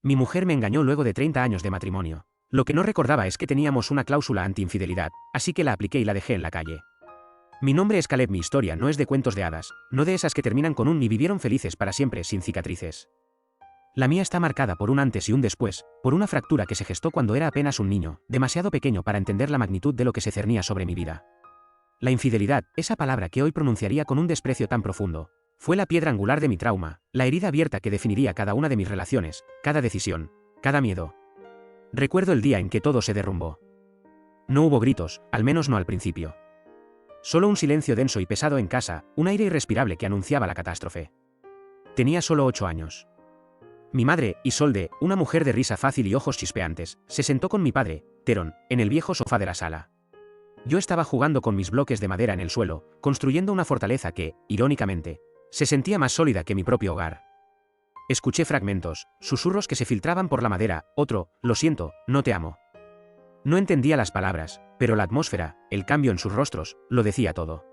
Mi mujer me engañó luego de 30 años de matrimonio. Lo que no recordaba es que teníamos una cláusula anti-infidelidad, así que la apliqué y la dejé en la calle. Mi nombre es Caleb. Mi historia no es de cuentos de hadas, no de esas que terminan con un "y vivieron felices para siempre" sin cicatrices. La mía está marcada por un antes y un después, por una fractura que se gestó cuando era apenas un niño, demasiado pequeño para entender la magnitud de lo que se cernía sobre mi vida. La infidelidad, esa palabra que hoy pronunciaría con un desprecio tan profundo, fue la piedra angular de mi trauma, la herida abierta que definiría cada una de mis relaciones, cada decisión, cada miedo. Recuerdo el día en que todo se derrumbó. No hubo gritos, al menos no al principio. Solo un silencio denso y pesado en casa, un aire irrespirable que anunciaba la catástrofe. Tenía solo 8 años. Mi madre, Isolde, una mujer de risa fácil y ojos chispeantes, se sentó con mi padre, Teron, en el viejo sofá de la sala. Yo estaba jugando con mis bloques de madera en el suelo, construyendo una fortaleza que, irónicamente, se sentía más sólida que mi propio hogar. Escuché fragmentos, susurros que se filtraban por la madera, otro, "lo siento, no te amo". No entendía las palabras, pero la atmósfera, el cambio en sus rostros, lo decía todo.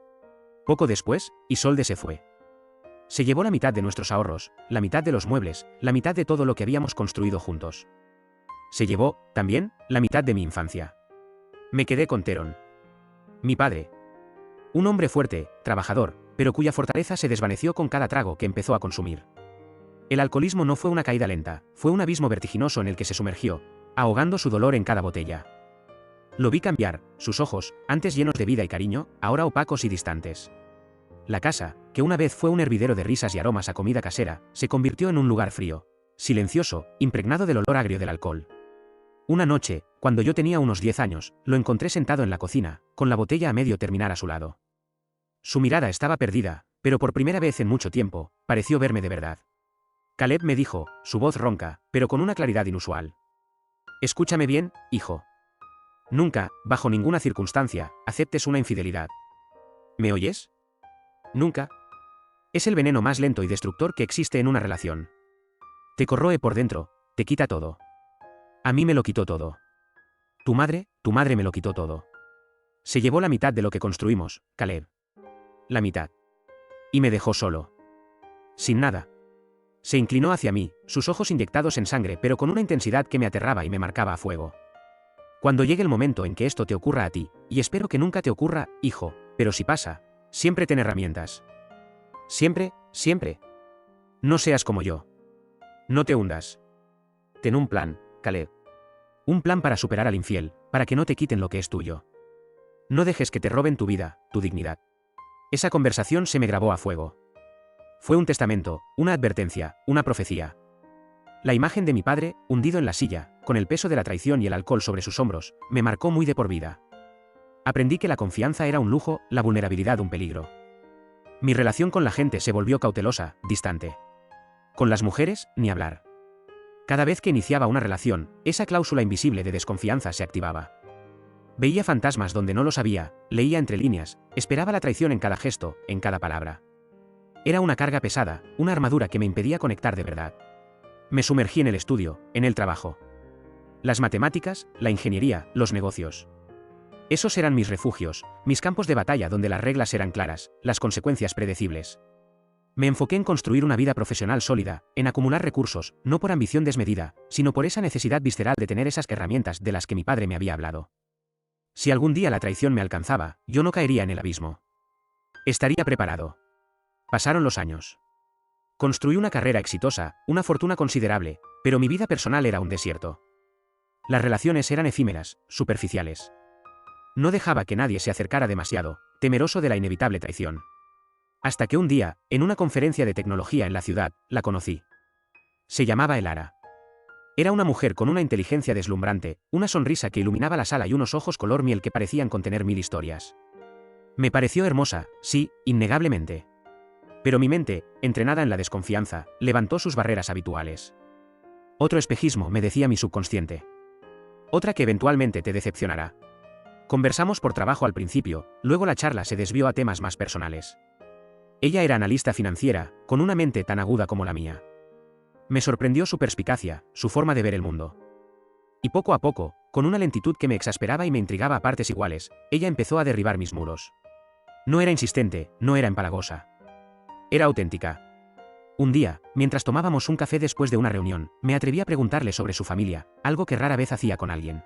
Poco después, Isolde se fue. Se llevó la mitad de nuestros ahorros, la mitad de los muebles, la mitad de todo lo que habíamos construido juntos. Se llevó, también, la mitad de mi infancia. Me quedé con Teron. Mi padre. Un hombre fuerte, trabajador, pero cuya fortaleza se desvaneció con cada trago que empezó a consumir. El alcoholismo no fue una caída lenta, fue un abismo vertiginoso en el que se sumergió, ahogando su dolor en cada botella. Lo vi cambiar, sus ojos, antes llenos de vida y cariño, ahora opacos y distantes. La casa, que una vez fue un hervidero de risas y aromas a comida casera, se convirtió en un lugar frío, silencioso, impregnado del olor agrio del alcohol. Una noche, cuando yo tenía unos 10 años, lo encontré sentado en la cocina, con la botella a medio terminar a su lado. Su mirada estaba perdida, pero por primera vez en mucho tiempo, pareció verme de verdad. Caleb, me dijo, su voz ronca, pero con una claridad inusual. Escúchame bien, hijo. Nunca, bajo ninguna circunstancia, aceptes una infidelidad. ¿Me oyes? Nunca. Es el veneno más lento y destructor que existe en una relación. Te corroe por dentro, te quita todo. A mí me lo quitó todo. Tu madre me lo quitó todo. Se llevó la mitad de lo que construimos, Caleb. La mitad. Y me dejó solo. Sin nada. Se inclinó hacia mí, sus ojos inyectados en sangre, pero con una intensidad que me aterraba y me marcaba a fuego. Cuando llegue el momento en que esto te ocurra a ti, y espero que nunca te ocurra, hijo, pero si pasa, siempre ten herramientas. Siempre, siempre. No seas como yo. No te hundas. Ten un plan, Caleb. Un plan para superar al infiel, para que no te quiten lo que es tuyo. No dejes que te roben tu vida, tu dignidad. Esa conversación se me grabó a fuego. Fue un testamento, una advertencia, una profecía. La imagen de mi padre, hundido en la silla, con el peso de la traición y el alcohol sobre sus hombros, me marcó muy de por vida. Aprendí que la confianza era un lujo, la vulnerabilidad un peligro. Mi relación con la gente se volvió cautelosa, distante. Con las mujeres, ni hablar. Cada vez que iniciaba una relación, esa cláusula invisible de desconfianza se activaba. Veía fantasmas donde no los había, leía entre líneas, esperaba la traición en cada gesto, en cada palabra. Era una carga pesada, una armadura que me impedía conectar de verdad. Me sumergí en el estudio, en el trabajo. Las matemáticas, la ingeniería, los negocios. Esos eran mis refugios, mis campos de batalla donde las reglas eran claras, las consecuencias predecibles. Me enfoqué en construir una vida profesional sólida, en acumular recursos, no por ambición desmedida, sino por esa necesidad visceral de tener esas herramientas de las que mi padre me había hablado. Si algún día la traición me alcanzaba, yo no caería en el abismo. Estaría preparado. Pasaron los años. Construí una carrera exitosa, una fortuna considerable, pero mi vida personal era un desierto. Las relaciones eran efímeras, superficiales. No dejaba que nadie se acercara demasiado, temeroso de la inevitable traición. Hasta que un día, en una conferencia de tecnología en la ciudad, la conocí. Se llamaba Elara. Era una mujer con una inteligencia deslumbrante, una sonrisa que iluminaba la sala y unos ojos color miel que parecían contener 1000 historias. Me pareció hermosa, sí, innegablemente. Pero mi mente, entrenada en la desconfianza, levantó sus barreras habituales. Otro espejismo, me decía mi subconsciente. Otra que eventualmente te decepcionará. Conversamos por trabajo al principio, luego la charla se desvió a temas más personales. Ella era analista financiera, con una mente tan aguda como la mía. Me sorprendió su perspicacia, su forma de ver el mundo. Y poco a poco, con una lentitud que me exasperaba y me intrigaba a partes iguales, ella empezó a derribar mis muros. No era insistente, no era empalagosa. Era auténtica. Un día, mientras tomábamos un café después de una reunión, me atreví a preguntarle sobre su familia, algo que rara vez hacía con alguien.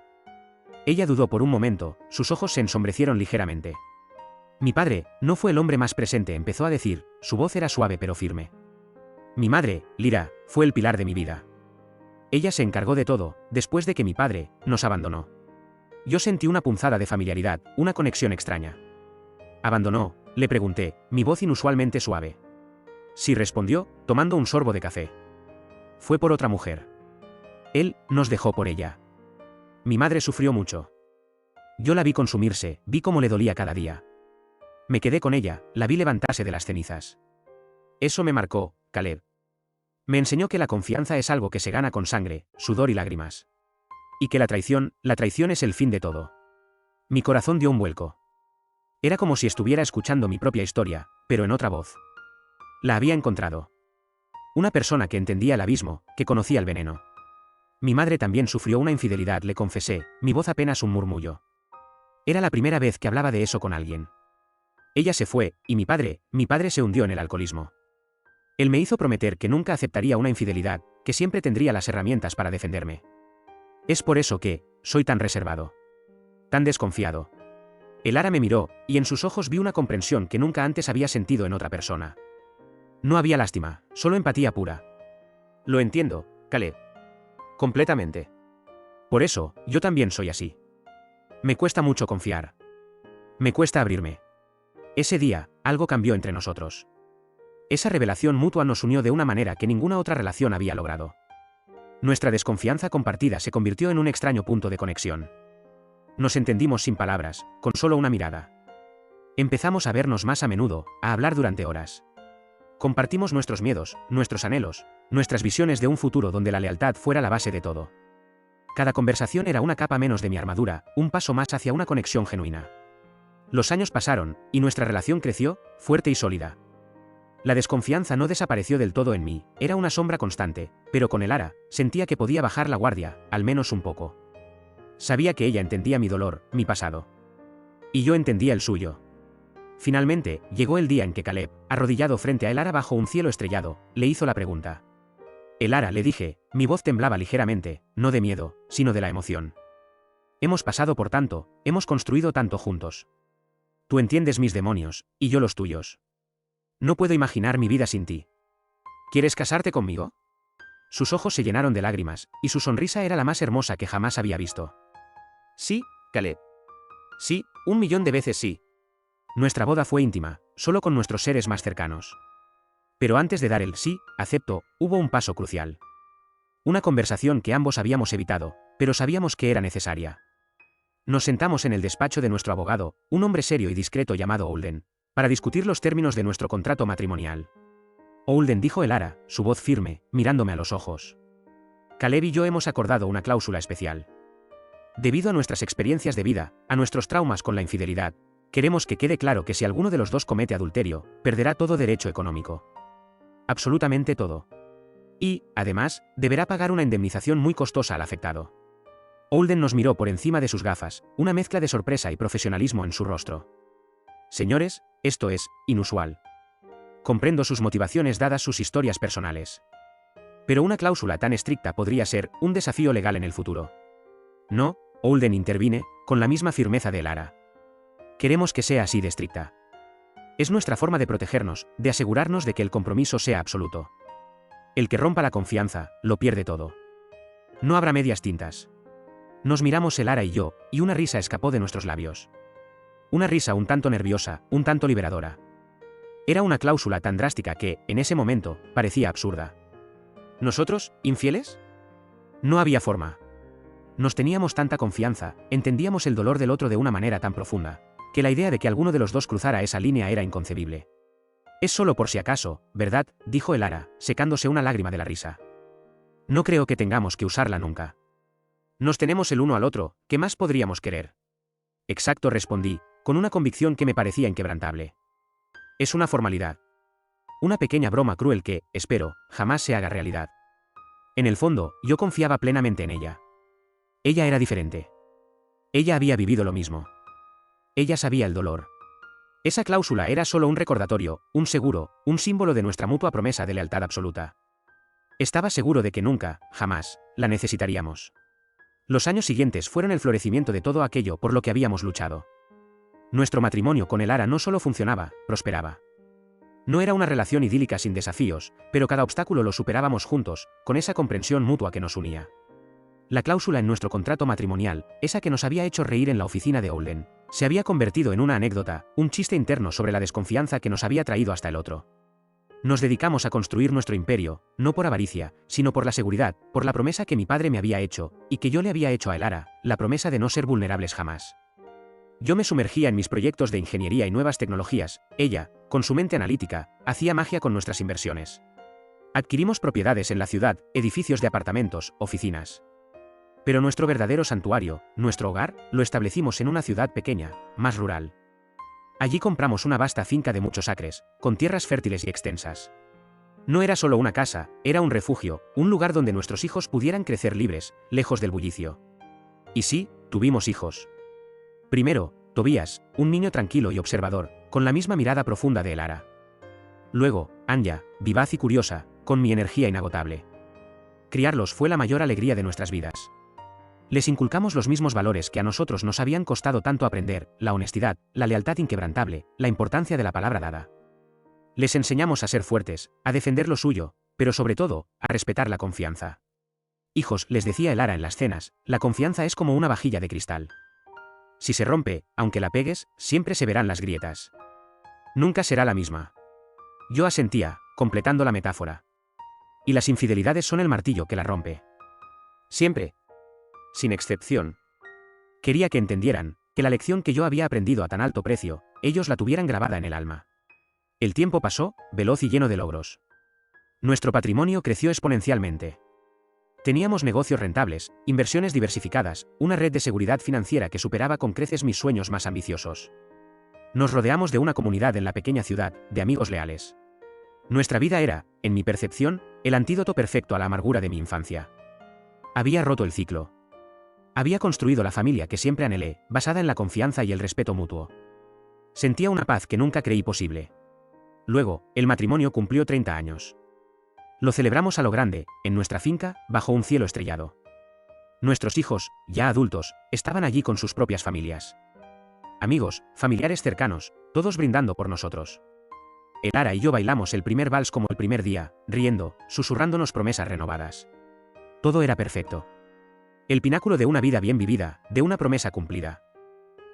Ella dudó por un momento, sus ojos se ensombrecieron ligeramente. Mi padre no fue el hombre más presente, empezó a decir, su voz era suave pero firme. Mi madre, Lyra, fue el pilar de mi vida. Ella se encargó de todo, después de que mi padre nos abandonó. Yo sentí una punzada de familiaridad, una conexión extraña. ¿Abandonó?, le pregunté, mi voz inusualmente suave. Sí, respondió, tomando un sorbo de café. Fue por otra mujer. Él nos dejó por ella. Mi madre sufrió mucho. Yo la vi consumirse, vi cómo le dolía cada día. Me quedé con ella, la vi levantarse de las cenizas. Eso me marcó, Caleb. Me enseñó que la confianza es algo que se gana con sangre, sudor y lágrimas. Y que la traición es el fin de todo. Mi corazón dio un vuelco. Era como si estuviera escuchando mi propia historia, pero en otra voz. La había encontrado. Una persona que entendía el abismo, que conocía el veneno. Mi madre también sufrió una infidelidad, le confesé, mi voz apenas un murmullo. Era la primera vez que hablaba de eso con alguien. Ella se fue, y mi padre se hundió en el alcoholismo. Él me hizo prometer que nunca aceptaría una infidelidad, que siempre tendría las herramientas para defenderme. Es por eso que soy tan reservado. Tan desconfiado. Elara me miró, y en sus ojos vi una comprensión que nunca antes había sentido en otra persona. No había lástima, solo empatía pura. Lo entiendo, Caleb. Completamente. Por eso, yo también soy así. Me cuesta mucho confiar. Me cuesta abrirme. Ese día, algo cambió entre nosotros. Esa revelación mutua nos unió de una manera que ninguna otra relación había logrado. Nuestra desconfianza compartida se convirtió en un extraño punto de conexión. Nos entendimos sin palabras, con solo una mirada. Empezamos a vernos más a menudo, a hablar durante horas. Compartimos nuestros miedos, nuestros anhelos, nuestras visiones de un futuro donde la lealtad fuera la base de todo. Cada conversación era una capa menos de mi armadura, un paso más hacia una conexión genuina. Los años pasaron, y nuestra relación creció, fuerte y sólida. La desconfianza no desapareció del todo en mí, era una sombra constante, pero con Elara, sentía que podía bajar la guardia, al menos un poco. Sabía que ella entendía mi dolor, mi pasado. Y yo entendía el suyo. Finalmente, llegó el día en que Caleb, arrodillado frente a Elara bajo un cielo estrellado, le hizo la pregunta. Elara, le dije, mi voz temblaba ligeramente, no de miedo, sino de la emoción. Hemos pasado por tanto, hemos construido tanto juntos. Tú entiendes mis demonios, y yo los tuyos. No puedo imaginar mi vida sin ti. ¿Quieres casarte conmigo? Sus ojos se llenaron de lágrimas, y su sonrisa era la más hermosa que jamás había visto. Sí, Caleb. Sí, 1.000.000 de veces sí. Nuestra boda fue íntima, solo con nuestros seres más cercanos. Pero antes de dar el sí, acepto, hubo un paso crucial. Una conversación que ambos habíamos evitado, pero sabíamos que era necesaria. Nos sentamos en el despacho de nuestro abogado, un hombre serio y discreto llamado Holden, para discutir los términos de nuestro contrato matrimonial. Holden, dijo Elara, su voz firme, mirándome a los ojos. Caleb y yo hemos acordado una cláusula especial. Debido a nuestras experiencias de vida, a nuestros traumas con la infidelidad, queremos que quede claro que si alguno de los dos comete adulterio, perderá todo derecho económico. Absolutamente todo. Y, además, deberá pagar una indemnización muy costosa al afectado. Holden nos miró por encima de sus gafas, una mezcla de sorpresa y profesionalismo en su rostro. Señores, esto es inusual. Comprendo sus motivaciones dadas sus historias personales. Pero una cláusula tan estricta podría ser un desafío legal en el futuro. No, Holden intervine, con la misma firmeza de Elara. Queremos que sea así de estricta. Es nuestra forma de protegernos, de asegurarnos de que el compromiso sea absoluto. El que rompa la confianza, lo pierde todo. No habrá medias tintas. Nos miramos Elara y yo, y una risa escapó de nuestros labios. Una risa un tanto nerviosa, un tanto liberadora. Era una cláusula tan drástica que, en ese momento, parecía absurda. ¿Nosotros, infieles? No había forma. Nos teníamos tanta confianza, entendíamos el dolor del otro de una manera tan profunda, que la idea de que alguno de los dos cruzara esa línea era inconcebible. Es solo por si acaso, ¿verdad?, dijo Elara, secándose una lágrima de la risa. No creo que tengamos que usarla nunca. Nos tenemos el uno al otro, ¿qué más podríamos querer? Exacto, respondí, con una convicción que me parecía inquebrantable. Es una formalidad. Una pequeña broma cruel que, espero, jamás se haga realidad. En el fondo, yo confiaba plenamente en ella. Ella era diferente. Ella había vivido lo mismo. Ella sabía el dolor. Esa cláusula era solo un recordatorio, un seguro, un símbolo de nuestra mutua promesa de lealtad absoluta. Estaba seguro de que nunca, jamás, la necesitaríamos. Los años siguientes fueron el florecimiento de todo aquello por lo que habíamos luchado. Nuestro matrimonio con Elara no solo funcionaba, prosperaba. No era una relación idílica sin desafíos, pero cada obstáculo lo superábamos juntos, con esa comprensión mutua que nos unía. La cláusula en nuestro contrato matrimonial, esa que nos había hecho reír en la oficina de Olden, se había convertido en una anécdota, un chiste interno sobre la desconfianza que nos había traído hasta el otro. Nos dedicamos a construir nuestro imperio, no por avaricia, sino por la seguridad, por la promesa que mi padre me había hecho, y que yo le había hecho a Elara, la promesa de no ser vulnerables jamás. Yo me sumergía en mis proyectos de ingeniería y nuevas tecnologías, ella, con su mente analítica, hacía magia con nuestras inversiones. Adquirimos propiedades en la ciudad, edificios de apartamentos, oficinas. Pero nuestro verdadero santuario, nuestro hogar, lo establecimos en una ciudad pequeña, más rural. Allí compramos una vasta finca de muchos acres, con tierras fértiles y extensas. No era solo una casa, era un refugio, un lugar donde nuestros hijos pudieran crecer libres, lejos del bullicio. Y sí, tuvimos hijos. Primero, Tobías, un niño tranquilo y observador, con la misma mirada profunda de Elara. Luego, Anya, vivaz y curiosa, con mi energía inagotable. Criarlos fue la mayor alegría de nuestras vidas. Les inculcamos los mismos valores que a nosotros nos habían costado tanto aprender, la honestidad, la lealtad inquebrantable, la importancia de la palabra dada. Les enseñamos a ser fuertes, a defender lo suyo, pero sobre todo, a respetar la confianza. Hijos, les decía Elara en las cenas, la confianza es como una vajilla de cristal. Si se rompe, aunque la pegues, siempre se verán las grietas. Nunca será la misma. Yo asentía, completando la metáfora. Y las infidelidades son el martillo que la rompe. Siempre. Sin excepción. Quería que entendieran, que la lección que yo había aprendido a tan alto precio, ellos la tuvieran grabada en el alma. El tiempo pasó, veloz y lleno de logros. Nuestro patrimonio creció exponencialmente. Teníamos negocios rentables, inversiones diversificadas, una red de seguridad financiera que superaba con creces mis sueños más ambiciosos. Nos rodeamos de una comunidad en la pequeña ciudad, de amigos leales. Nuestra vida era, en mi percepción, el antídoto perfecto a la amargura de mi infancia. Había roto el ciclo. Había construido la familia que siempre anhelé, basada en la confianza y el respeto mutuo. Sentía una paz que nunca creí posible. Luego, el matrimonio cumplió 30 años. Lo celebramos a lo grande, en nuestra finca, bajo un cielo estrellado. Nuestros hijos, ya adultos, estaban allí con sus propias familias. Amigos, familiares cercanos, todos brindando por nosotros. Elara y yo bailamos el primer vals como el primer día, riendo, susurrándonos promesas renovadas. Todo era perfecto. El pináculo de una vida bien vivida, de una promesa cumplida.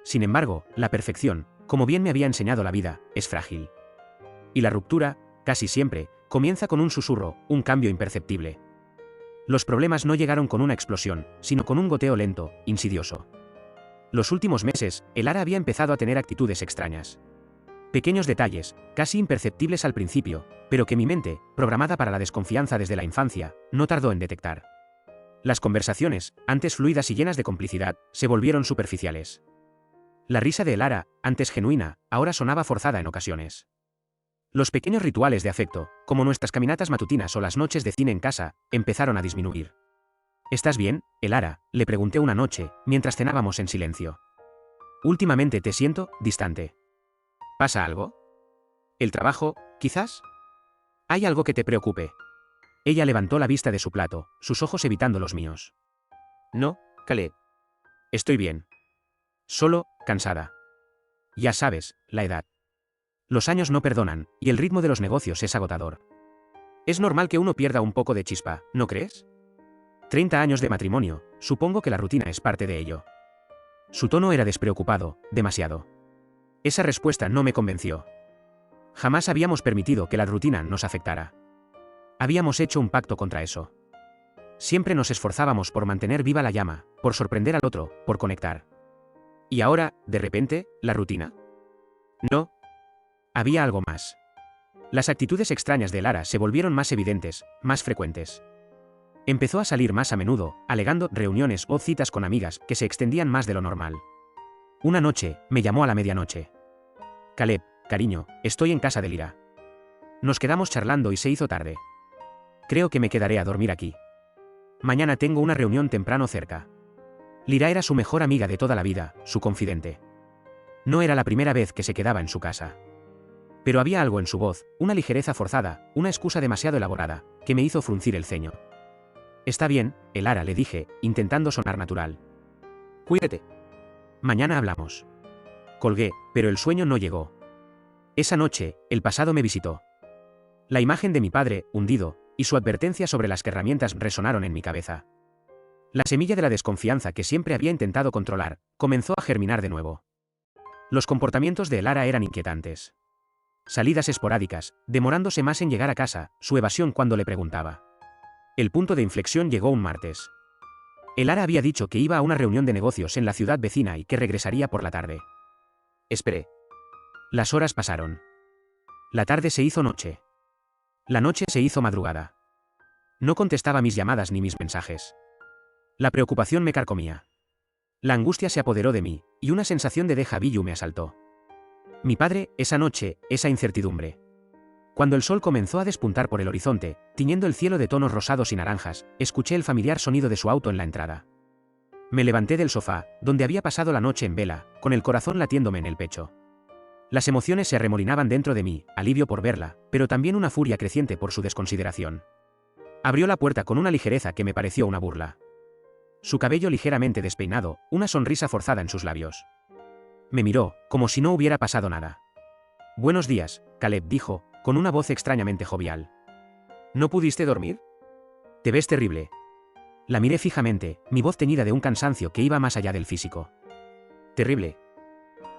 Sin embargo, la perfección, como bien me había enseñado la vida, es frágil. Y la ruptura, casi siempre, comienza con un susurro, un cambio imperceptible. Los problemas no llegaron con una explosión, sino con un goteo lento, insidioso. Los últimos meses, Elara había empezado a tener actitudes extrañas. Pequeños detalles, casi imperceptibles al principio, pero que mi mente, programada para la desconfianza desde la infancia, no tardó en detectar. Las conversaciones, antes fluidas y llenas de complicidad, se volvieron superficiales. La risa de Elara, antes genuina, ahora sonaba forzada en ocasiones. Los pequeños rituales de afecto, como nuestras caminatas matutinas o las noches de cine en casa, empezaron a disminuir. ¿Estás bien, Elara?, le pregunté una noche, mientras cenábamos en silencio. Últimamente te siento distante. ¿Pasa algo? ¿El trabajo, quizás? ¿Hay algo que te preocupe? Ella levantó la vista de su plato, sus ojos evitando los míos. No, Caleb. Estoy bien. Solo, cansada. Ya sabes, la edad. Los años no perdonan, y el ritmo de los negocios es agotador. Es normal que uno pierda un poco de chispa, ¿no crees? 30 años de matrimonio, supongo que la rutina es parte de ello. Su tono era despreocupado, demasiado. Esa respuesta no me convenció. Jamás habíamos permitido que la rutina nos afectara. Habíamos hecho un pacto contra eso. Siempre nos esforzábamos por mantener viva la llama, por sorprender al otro, por conectar. Y ahora, de repente, ¿la rutina? No. Había algo más. Las actitudes extrañas de Elara se volvieron más evidentes, más frecuentes. Empezó a salir más a menudo, alegando reuniones o citas con amigas que se extendían más de lo normal. Una noche, me llamó a la medianoche. Caleb, cariño, estoy en casa de Lyra. Nos quedamos charlando y se hizo tarde. Creo que me quedaré a dormir aquí. Mañana tengo una reunión temprano cerca. Lyra era su mejor amiga de toda la vida, su confidente. No era la primera vez que se quedaba en su casa. Pero había algo en su voz, una ligereza forzada, una excusa demasiado elaborada, que me hizo fruncir el ceño. Está bien, Elara, le dije, intentando sonar natural. Cuídate. Mañana hablamos. Colgué, pero el sueño no llegó. Esa noche, el pasado me visitó. La imagen de mi padre, hundido, y su advertencia sobre las herramientas resonaron en mi cabeza. La semilla de la desconfianza que siempre había intentado controlar, comenzó a germinar de nuevo. Los comportamientos de Elara eran inquietantes. Salidas esporádicas, demorándose más en llegar a casa, su evasión cuando le preguntaba. El punto de inflexión llegó un martes. Elara había dicho que iba a una reunión de negocios en la ciudad vecina y que regresaría por la tarde. Esperé. Las horas pasaron. La tarde se hizo noche. La noche se hizo madrugada. No contestaba mis llamadas ni mis mensajes. La preocupación me carcomía. La angustia se apoderó de mí, y una sensación de déjà vu me asaltó. Mi padre, esa noche, esa incertidumbre. Cuando el sol comenzó a despuntar por el horizonte, tiñendo el cielo de tonos rosados y naranjas, escuché el familiar sonido de su auto en la entrada. Me levanté del sofá, donde había pasado la noche en vela, con el corazón latiéndome en el pecho. Las emociones se arremolinaban dentro de mí, alivio por verla, pero también una furia creciente por su desconsideración. Abrió la puerta con una ligereza que me pareció una burla. Su cabello ligeramente despeinado, una sonrisa forzada en sus labios. Me miró, como si no hubiera pasado nada. Buenos días, Caleb, dijo, con una voz extrañamente jovial. ¿No pudiste dormir? Te ves terrible. La miré fijamente, mi voz teñida de un cansancio que iba más allá del físico. ¿Terrible?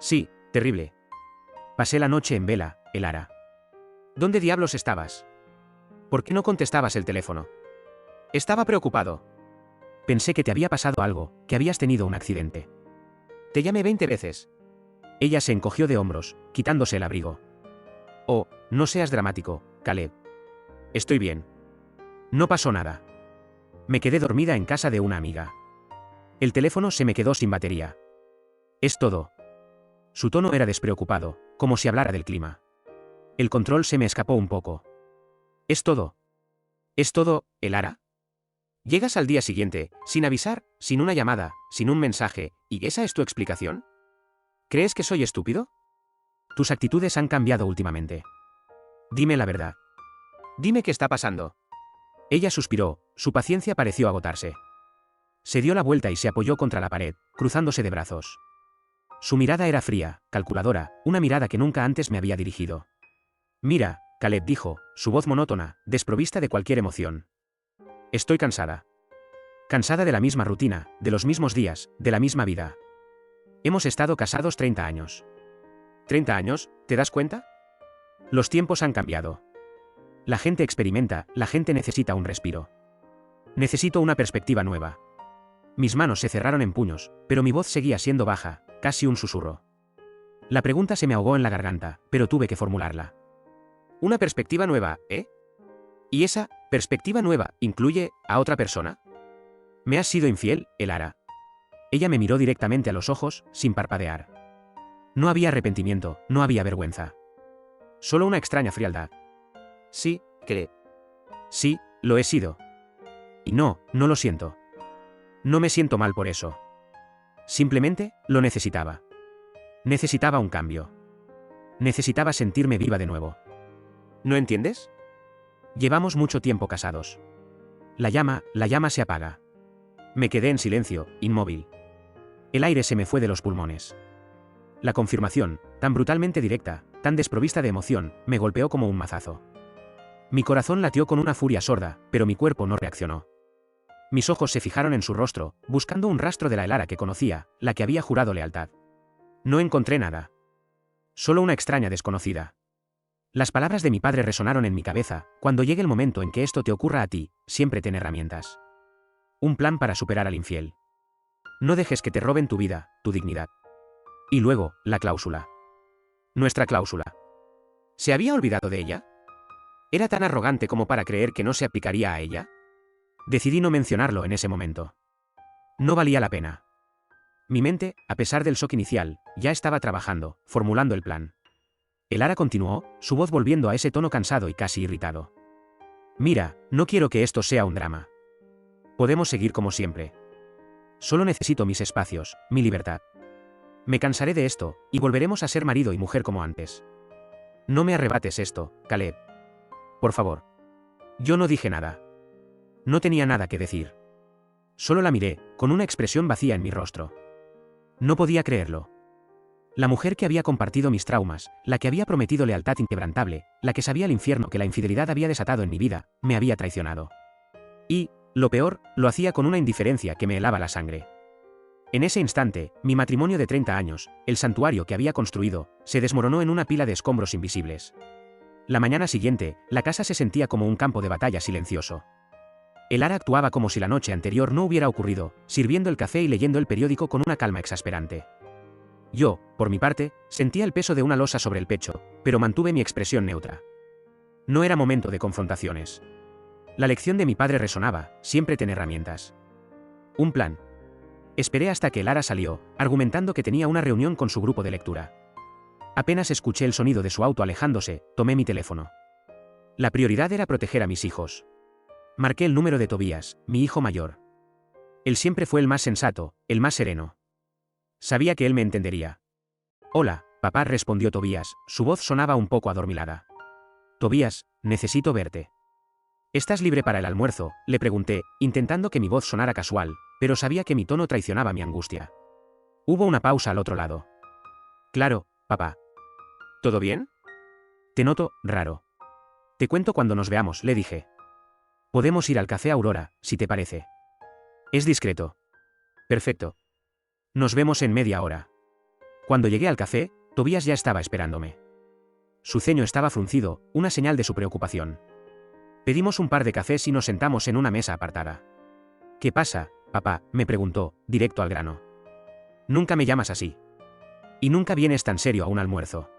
Sí, terrible. Pasé la noche en vela, Elara. ¿Dónde diablos estabas? ¿Por qué no contestabas el teléfono? Estaba preocupado. Pensé que te había pasado algo, que habías tenido un accidente. Te llamé 20 veces. Ella se encogió de hombros, quitándose el abrigo. Oh, no seas dramático, Caleb. Estoy bien. No pasó nada. Me quedé dormida en casa de una amiga. El teléfono se me quedó sin batería. Es todo. Su tono era despreocupado, como si hablara del clima. El control se me escapó un poco. ¿Es todo? ¿Es todo, Elara? Llegas al día siguiente, sin avisar, sin una llamada, sin un mensaje, ¿y esa es tu explicación? ¿Crees que soy estúpido? Tus actitudes han cambiado últimamente. Dime la verdad. Dime qué está pasando. Ella suspiró, su paciencia pareció agotarse. Se dio la vuelta y se apoyó contra la pared, cruzándose de brazos. Su mirada era fría, calculadora, una mirada que nunca antes me había dirigido. Mira, Caleb, dijo, su voz monótona, desprovista de cualquier emoción. Estoy cansada. Cansada de la misma rutina, de los mismos días, de la misma vida. Hemos estado casados 30 años. ¿30 años? ¿Te das cuenta? Los tiempos han cambiado. La gente experimenta, la gente necesita un respiro. Necesito una perspectiva nueva. Mis manos se cerraron en puños, pero mi voz seguía siendo baja, casi un susurro. La pregunta se me ahogó en la garganta, pero tuve que formularla. Una perspectiva nueva, ¿eh? ¿Y esa perspectiva nueva incluye a otra persona? ¿Me has sido infiel, Elara? Ella me miró directamente a los ojos, sin parpadear. No había arrepentimiento, no había vergüenza. Solo una extraña frialdad. Sí, cree. Sí, lo he sido. Y no, no lo siento. No me siento mal por eso. Simplemente, lo necesitaba. Necesitaba un cambio. Necesitaba sentirme viva de nuevo. ¿No entiendes? Llevamos mucho tiempo casados. La llama se apaga. Me quedé en silencio, inmóvil. El aire se me fue de los pulmones. La confirmación, tan brutalmente directa, tan desprovista de emoción, me golpeó como un mazazo. Mi corazón latió con una furia sorda, pero mi cuerpo no reaccionó. Mis ojos se fijaron en su rostro, buscando un rastro de la Elara que conocía, la que había jurado lealtad. No encontré nada. Solo una extraña desconocida. Las palabras de mi padre resonaron en mi cabeza: cuando llegue el momento en que esto te ocurra a ti, siempre ten herramientas. Un plan para superar al infiel. No dejes que te roben tu vida, tu dignidad. Y luego, la cláusula. Nuestra cláusula. ¿Se había olvidado de ella? ¿Era tan arrogante como para creer que no se aplicaría a ella? Decidí no mencionarlo en ese momento. No valía la pena. Mi mente, a pesar del shock inicial, ya estaba trabajando, formulando el plan. Elara continuó, su voz volviendo a ese tono cansado y casi irritado. Mira, no quiero que esto sea un drama. Podemos seguir como siempre. Solo necesito mis espacios, mi libertad. Me cansaré de esto, y volveremos a ser marido y mujer como antes. No me arrebates esto, Caleb. Por favor. Yo no dije nada. No tenía nada que decir. Solo la miré, con una expresión vacía en mi rostro. No podía creerlo. La mujer que había compartido mis traumas, la que había prometido lealtad inquebrantable, la que sabía el infierno que la infidelidad había desatado en mi vida, me había traicionado. Y, lo peor, lo hacía con una indiferencia que me helaba la sangre. En ese instante, mi matrimonio de 30 años, el santuario que había construido, se desmoronó en una pila de escombros invisibles. La mañana siguiente, la casa se sentía como un campo de batalla silencioso. El Lara actuaba como si la noche anterior no hubiera ocurrido, sirviendo el café y leyendo el periódico con una calma exasperante. Yo, por mi parte, sentía el peso de una losa sobre el pecho, pero mantuve mi expresión neutra. No era momento de confrontaciones. La lección de mi padre resonaba, siempre ten herramientas. Un plan. Esperé hasta que Lara salió, argumentando que tenía una reunión con su grupo de lectura. Apenas escuché el sonido de su auto alejándose, tomé mi teléfono. La prioridad era proteger a mis hijos. Marqué el número de Tobías, mi hijo mayor. Él siempre fue el más sensato, el más sereno. Sabía que él me entendería. Hola, papá, respondió Tobías, su voz sonaba un poco adormilada. Tobías, necesito verte. ¿Estás libre para el almuerzo?, le pregunté, intentando que mi voz sonara casual, pero sabía que mi tono traicionaba mi angustia. Hubo una pausa al otro lado. Claro, papá. ¿Todo bien? Te noto raro. Te cuento cuando nos veamos, le dije. Podemos ir al café Aurora, si te parece. Es discreto. Perfecto. Nos vemos en media hora. Cuando llegué al café, Tobías ya estaba esperándome. Su ceño estaba fruncido, una señal de su preocupación. Pedimos un par de cafés y nos sentamos en una mesa apartada. ¿Qué pasa, papá?, me preguntó, directo al grano. Nunca me llamas así. Y nunca vienes tan serio a un almuerzo.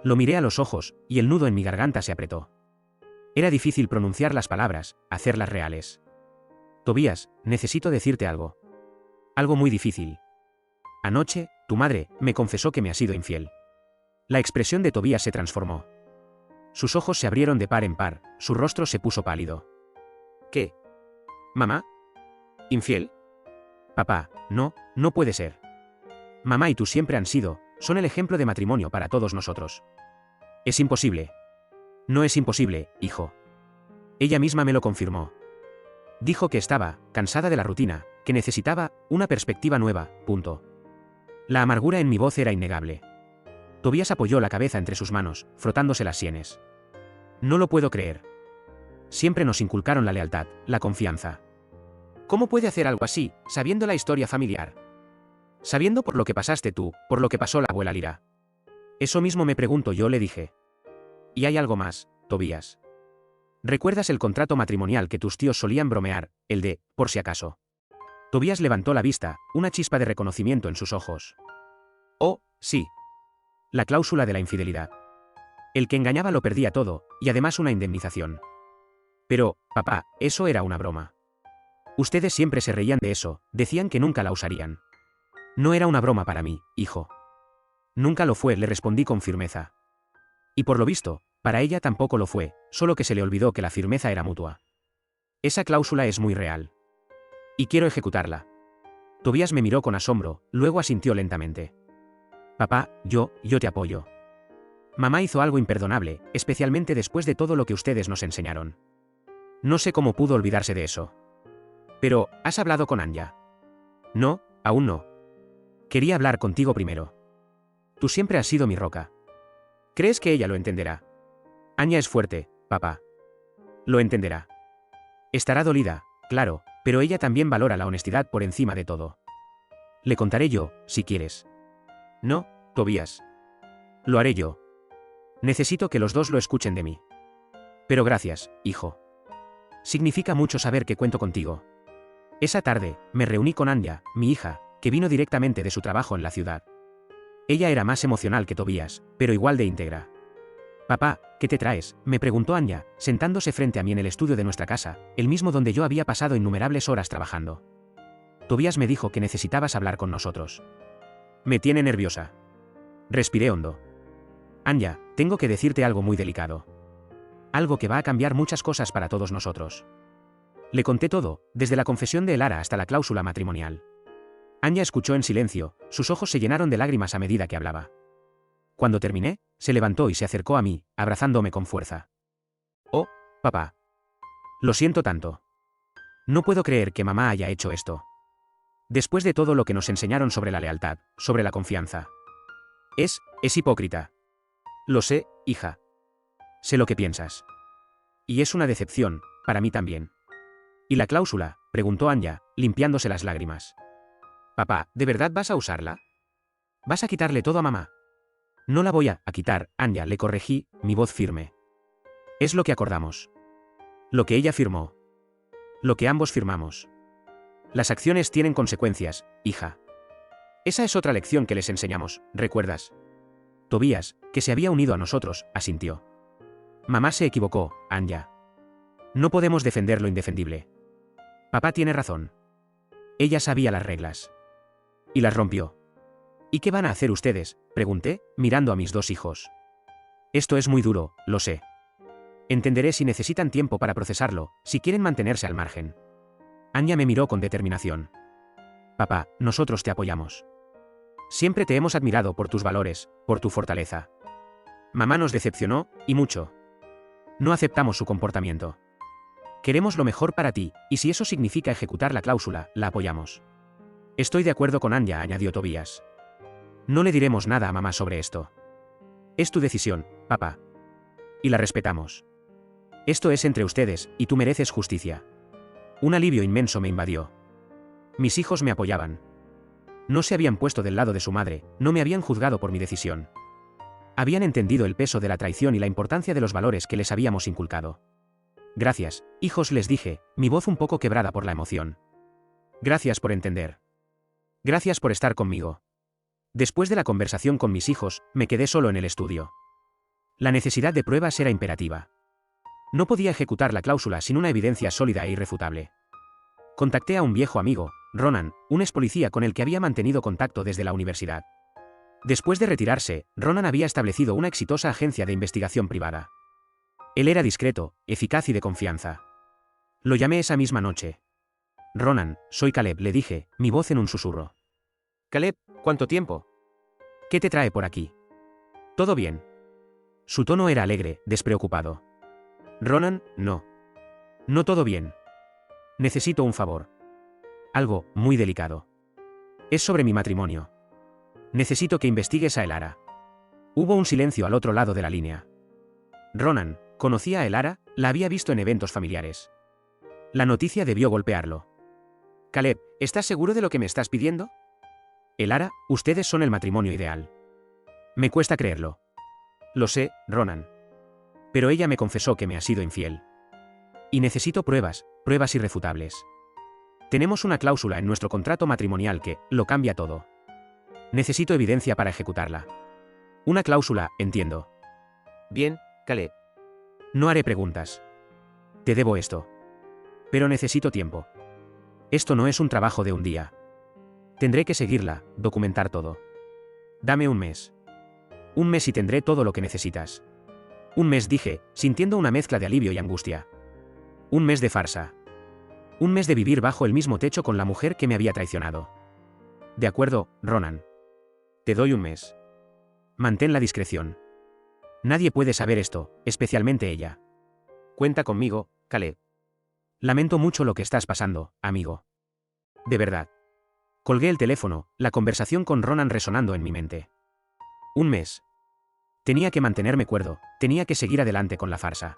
Lo miré a los ojos, y el nudo en mi garganta se apretó. Era difícil pronunciar las palabras, hacerlas reales. Tobías, necesito decirte algo. Algo muy difícil. Anoche, tu madre me confesó que me ha sido infiel. La expresión de Tobías se transformó. Sus ojos se abrieron de par en par, su rostro se puso pálido. ¿Qué? ¿Mamá? ¿Infiel? Papá, no, no puede ser. Mamá y tú siempre han sido, son el ejemplo de matrimonio para todos nosotros. Es imposible. No es imposible, hijo. Ella misma me lo confirmó. Dijo que estaba cansada de la rutina, que necesitaba una perspectiva nueva, punto. La amargura en mi voz era innegable. Tobías apoyó la cabeza entre sus manos, frotándose las sienes. No lo puedo creer. Siempre nos inculcaron la lealtad, la confianza. ¿Cómo puede hacer algo así, sabiendo la historia familiar? Sabiendo por lo que pasaste tú, por lo que pasó la abuela Lira. Eso mismo me pregunto yo, le dije. Y hay algo más, Tobías. ¿Recuerdas el contrato matrimonial que tus tíos solían bromear, el de, por si acaso? Tobías levantó la vista, una chispa de reconocimiento en sus ojos. Oh, sí. La cláusula de la infidelidad. El que engañaba lo perdía todo, y además una indemnización. Pero, papá, eso era una broma. Ustedes siempre se reían de eso, decían que nunca la usarían. No era una broma para mí, hijo. Nunca lo fue, le respondí con firmeza. Y por lo visto, para ella tampoco lo fue, solo que se le olvidó que la firmeza era mutua. Esa cláusula es muy real. Y quiero ejecutarla. Tobías me miró con asombro, luego asintió lentamente. Papá, yo te apoyo. Mamá hizo algo imperdonable, especialmente después de todo lo que ustedes nos enseñaron. No sé cómo pudo olvidarse de eso. Pero, ¿has hablado con Anya? No, aún no. Quería hablar contigo primero. Tú siempre has sido mi roca. ¿Crees que ella lo entenderá? Anya es fuerte, papá. Lo entenderá. Estará dolida, claro, pero ella también valora la honestidad por encima de todo. Le contaré yo, si quieres. No, Tobías. Lo haré yo. Necesito que los dos lo escuchen de mí. Pero gracias, hijo. Significa mucho saber que cuento contigo. Esa tarde, me reuní con Anya, mi hija, que vino directamente de su trabajo en la ciudad. Ella era más emocional que Tobías, pero igual de íntegra. Papá, ¿qué te traes?, me preguntó Anya, sentándose frente a mí en el estudio de nuestra casa, el mismo donde yo había pasado innumerables horas trabajando. Tobías me dijo que necesitabas hablar con nosotros. Me tiene nerviosa. Respiré hondo. Anya, tengo que decirte algo muy delicado. Algo que va a cambiar muchas cosas para todos nosotros. Le conté todo, desde la confesión de Lara hasta la cláusula matrimonial. Anya escuchó en silencio, sus ojos se llenaron de lágrimas a medida que hablaba. Cuando terminé, se levantó y se acercó a mí, abrazándome con fuerza. Oh, papá. Lo siento tanto. No puedo creer que mamá haya hecho esto. Después de todo lo que nos enseñaron sobre la lealtad, sobre la confianza. Es hipócrita. Lo sé, hija. Sé lo que piensas. Y es una decepción, para mí también. ¿Y la cláusula?, preguntó Anya, limpiándose las lágrimas. Papá, ¿de verdad vas a usarla? ¿Vas a quitarle todo a mamá? No la voy a quitar, Anya, le corregí, mi voz firme. Es lo que acordamos. Lo que ella firmó. Lo que ambos firmamos. Las acciones tienen consecuencias, hija. Esa es otra lección que les enseñamos, ¿recuerdas? Tobías, que se había unido a nosotros, asintió. Mamá se equivocó, Anya. No podemos defender lo indefendible. Papá tiene razón. Ella sabía las reglas. Y las rompió. ¿Y qué van a hacer ustedes?, pregunté, mirando a mis dos hijos. Esto es muy duro, lo sé. Entenderé si necesitan tiempo para procesarlo, si quieren mantenerse al margen. Anya me miró con determinación. Papá, nosotros te apoyamos. Siempre te hemos admirado por tus valores, por tu fortaleza. Mamá nos decepcionó, y mucho. No aceptamos su comportamiento. Queremos lo mejor para ti, y si eso significa ejecutar la cláusula, la apoyamos. Estoy de acuerdo con Anya, añadió Tobías. No le diremos nada a mamá sobre esto. Es tu decisión, papá. Y la respetamos. Esto es entre ustedes, y tú mereces justicia. Un alivio inmenso me invadió. Mis hijos me apoyaban. No se habían puesto del lado de su madre, no me habían juzgado por mi decisión. Habían entendido el peso de la traición y la importancia de los valores que les habíamos inculcado. Gracias, hijos, les dije, mi voz un poco quebrada por la emoción. Gracias por entender. Gracias por estar conmigo. Después de la conversación con mis hijos, me quedé solo en el estudio. La necesidad de pruebas era imperativa. No podía ejecutar la cláusula sin una evidencia sólida e irrefutable. Contacté a un viejo amigo, Ronan, un expolicía con el que había mantenido contacto desde la universidad. Después de retirarse, Ronan había establecido una exitosa agencia de investigación privada. Él era discreto, eficaz y de confianza. Lo llamé esa misma noche. Ronan, soy Caleb, le dije, mi voz en un susurro. Caleb, ¿cuánto tiempo? ¿Qué te trae por aquí? ¿Todo bien? Su tono era alegre, despreocupado. Ronan, no. No todo bien. Necesito un favor. Algo muy delicado. Es sobre mi matrimonio. Necesito que investigues a Elara. Hubo un silencio al otro lado de la línea. Ronan, ¿conocía a Elara? La había visto en eventos familiares. La noticia debió golpearlo. Caleb, ¿estás seguro de lo que me estás pidiendo? Elara, ustedes son el matrimonio ideal. Me cuesta creerlo. Lo sé, Ronan. Pero ella me confesó que me ha sido infiel. Y necesito pruebas, pruebas irrefutables. Tenemos una cláusula en nuestro contrato matrimonial que lo cambia todo. Necesito evidencia para ejecutarla. Una cláusula, entiendo. Bien, Caleb. No haré preguntas. Te debo esto. Pero necesito tiempo. Esto no es un trabajo de un día. Tendré que seguirla, documentar todo. Dame un mes. Un mes y tendré todo lo que necesitas. Un mes, dije, sintiendo una mezcla de alivio y angustia. Un mes de farsa. Un mes de vivir bajo el mismo techo con la mujer que me había traicionado. De acuerdo, Ronan. Te doy un mes. Mantén la discreción. Nadie puede saber esto, especialmente ella. Cuenta conmigo, Caleb. Lamento mucho lo que estás pasando, amigo. De verdad. Colgué el teléfono, la conversación con Ronan resonando en mi mente. Un mes. Tenía que mantenerme cuerdo, tenía que seguir adelante con la farsa.